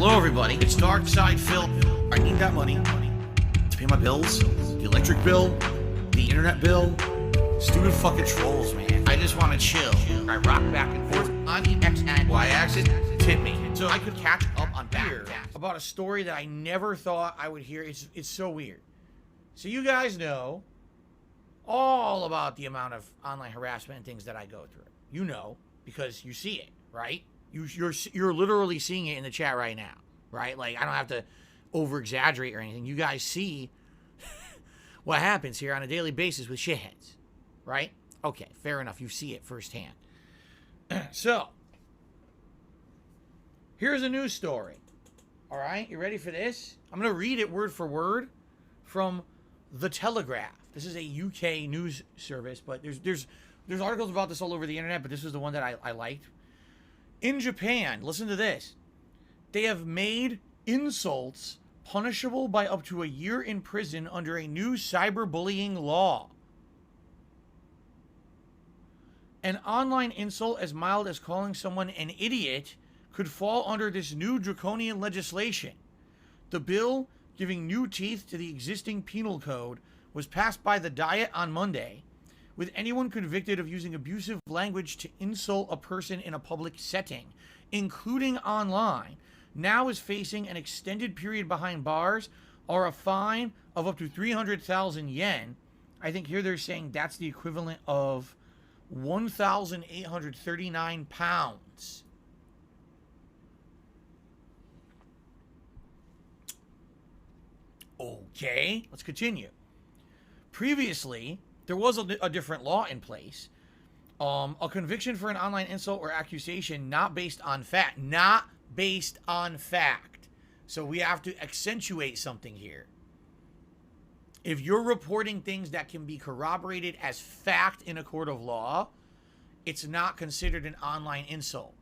Hello, everybody. It's Dark Side Phil. I need that money to pay my bills, the electric bill, the internet bill. Stupid fucking trolls, man. I just want to chill. I rock back and forth on the X and Y axis. Tip me so I could catch up on back about a story that I never thought I would hear. It's so weird. So you guys know all about the amount of online harassment and things that I go through. You know, because you see it, right? You're literally seeing it in the chat right now, right? Like, I don't have to over exaggerate or anything. You guys see what happens here on a daily basis with shitheads, right? Okay, fair enough. You see it firsthand. So, here's a news story. All right, you ready for this? I'm going to read it word for word from The Telegraph. This is a UK news service, but there's articles about this all over the internet, but this was the one that I liked. In Japan, listen to this. They have made insults punishable by up to a year in prison under a new cyberbullying law. An online insult as mild as calling someone an idiot could fall under this new draconian legislation. The bill, giving new teeth to the existing penal code, was passed by the Diet on Monday, with anyone convicted of using abusive language to insult a person in a public setting, including online, now is facing an extended period behind bars or a fine of up to 300,000 yen. I think here they're saying that's the equivalent of 1,839 pounds. Okay, let's continue. Previously, there was a different law in place. A conviction for an online insult or accusation not based on fact. Not based on fact. So we have to accentuate something here. If you're reporting things that can be corroborated as fact in a court of law, it's not considered an online insult.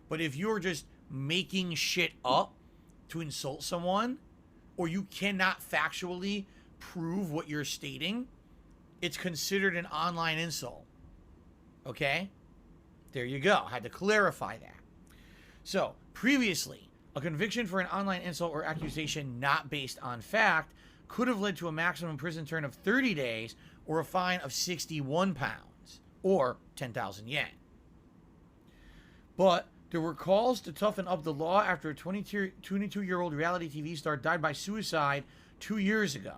But if you're just making shit up to insult someone, or you cannot factually prove what you're stating, it's considered an online insult. Okay? There you go. I had to clarify that. So, previously, a conviction for an online insult or accusation not based on fact could have led to a maximum prison term of 30 days or a fine of 61 pounds or 10,000 yen. But there were calls to toughen up the law after a 22-year-old reality TV star died by suicide 2 years ago.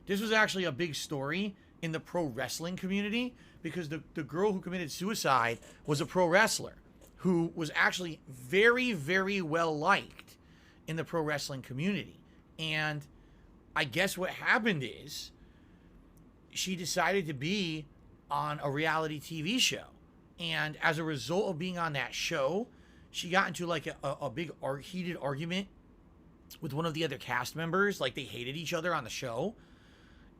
This was actually a big story in the pro wrestling community because the girl who committed suicide was a pro wrestler who was actually very, very well liked in the pro wrestling community. And I guess what happened is she decided to be on a reality TV show. And as a result of being on that show, she got into like a big heated argument with one of the other cast members. Like, they hated each other on the show.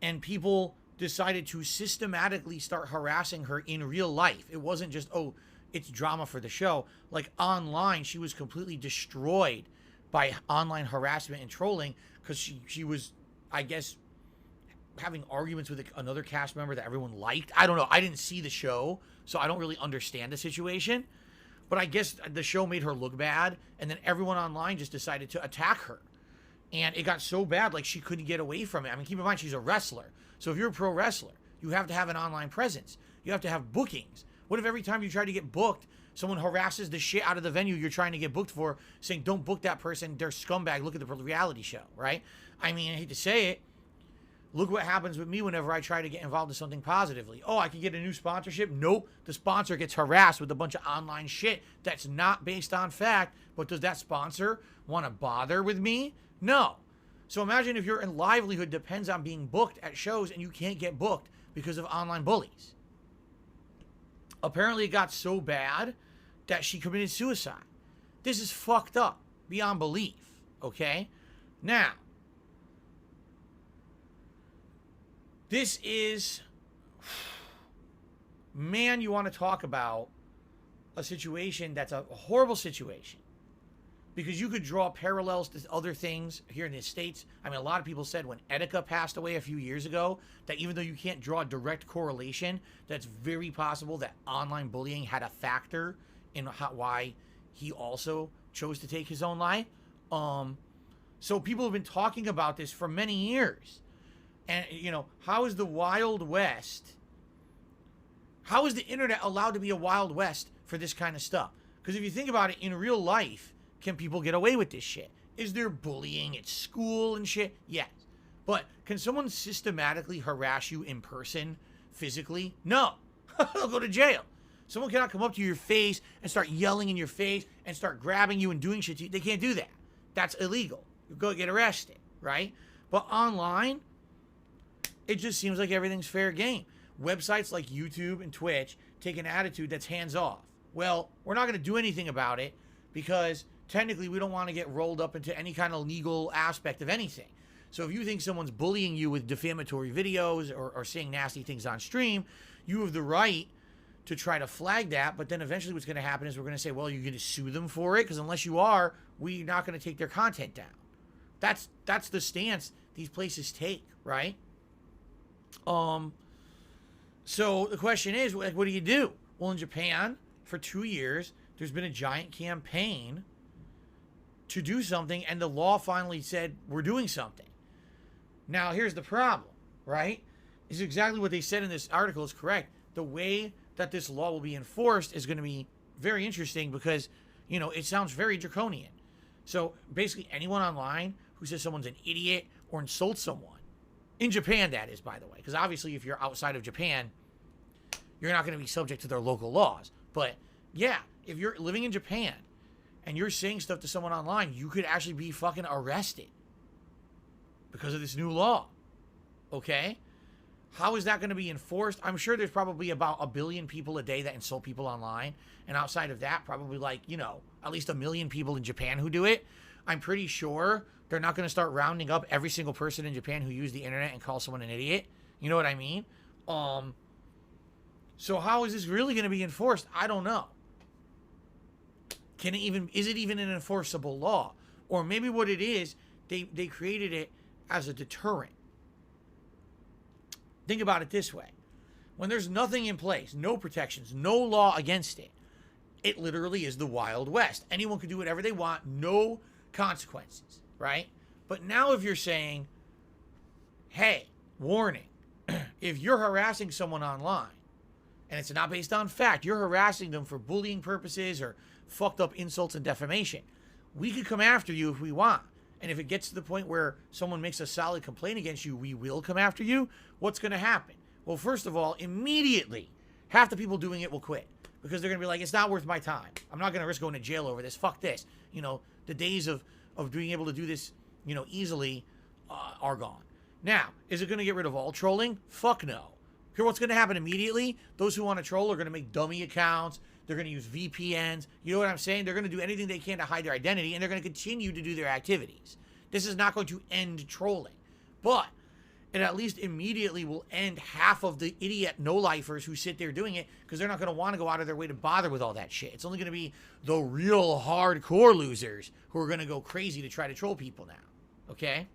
And people decided to systematically start harassing her in real life. It wasn't just, oh, it's drama for the show. Like, online, she was completely destroyed by online harassment and trolling because she was, I guess, having arguments with another cast member that everyone liked. I don't know. I didn't see the show, so I don't really understand the situation. But I guess the show made her look bad, and then everyone online just decided to attack her. And it got so bad, like, she couldn't get away from it. I mean, keep in mind, she's a wrestler. So if you're a pro wrestler, you have to have an online presence. You have to have bookings. What if every time you try to get booked, someone harasses the shit out of the venue you're trying to get booked for, saying, don't book that person, they're scumbag, look at the reality show, right? I mean, I hate to say it. Look what happens with me whenever I try to get involved in something positively. Oh, I can get a new sponsorship? Nope. The sponsor gets harassed with a bunch of online shit that's not based on fact. But does that sponsor want to bother with me? No. So imagine if your livelihood depends on being booked at shows and you can't get booked because of online bullies. Apparently it got so bad that she committed suicide. This is fucked up beyond belief, okay? Now, this is, man, you want to talk about a situation that's a horrible situation. Because you could draw parallels to other things here in the States. I mean, a lot of people said when Etika passed away a few years ago, that even though you can't draw a direct correlation, that's very possible that online bullying had a factor in why he also chose to take his own life. So people have been talking about this for many years. And, how is the Wild West, how is the internet allowed to be a Wild West for this kind of stuff? Because if you think about it, in real life, can people get away with this shit? Is there bullying at school and shit? Yes. But can someone systematically harass you in person, physically? No. They'll go to jail. Someone cannot come up to your face and start yelling in your face and start grabbing you and doing shit to you. They can't do that. That's illegal. You go get arrested, right? But online, it just seems like everything's fair game. Websites like YouTube and Twitch take an attitude that's hands off. Well, we're not going to do anything about it because technically we don't want to get rolled up into any kind of legal aspect of anything. So if you think someone's bullying you with defamatory videos or saying nasty things on stream, you have the right to try to flag that. But then eventually what's going to happen is we're going to say, well, you're going to sue them for it, because unless you are, we're not going to take their content down. That's the stance these places take, right? So the question is, what do you do? Well, in Japan, for 2 years, there's been a giant campaign to do something, and the law finally said, we're doing something. Now, here's the problem, right? Is exactly what they said in this article is correct. The way that this law will be enforced is going to be very interesting because, it sounds very draconian. So basically anyone online who says someone's an idiot or insults someone, in Japan that is, by the way, because obviously if you're outside of Japan, you're not going to be subject to their local laws. But yeah, if you're living in Japan and you're saying stuff to someone online, you could actually be fucking arrested because of this new law. Okay? How is that going to be enforced? I'm sure there's probably about 1 billion people a day that insult people online. And outside of that, probably at least 1 million people in Japan who do it. I'm pretty sure they're not going to start rounding up every single person in Japan who used the internet and call someone an idiot. You know what I mean? So how is this really going to be enforced? I don't know. Is it even an enforceable law? Or maybe what it is, they created it as a deterrent. Think about it this way. When there's nothing in place, no protections, no law against it, it literally is the Wild West. Anyone can do whatever they want, no consequences, right? But now if you're saying, hey, warning, if you're harassing someone online, and it's not based on fact, you're harassing them for bullying purposes or fucked up insults and defamation, we could come after you if we want. And if it gets to the point where someone makes a solid complaint against you, we will come after you. What's going to happen? Well, first of all, immediately, half the people doing it will quit. Because they're going to be like, it's not worth my time. I'm not going to risk going to jail over this. Fuck this. The days of being able to do this, easily are gone. Now, is it going to get rid of all trolling? Fuck no. Here, what's going to happen immediately? Those who want to troll are going to make dummy accounts. They're going to use VPNs. You know what I'm saying? They're going to do anything they can to hide their identity, and they're going to continue to do their activities. This is not going to end trolling. But it at least immediately will end half of the idiot no-lifers who sit there doing it, because they're not going to want to go out of their way to bother with all that shit. It's only going to be the real hardcore losers who are going to go crazy to try to troll people now. Okay?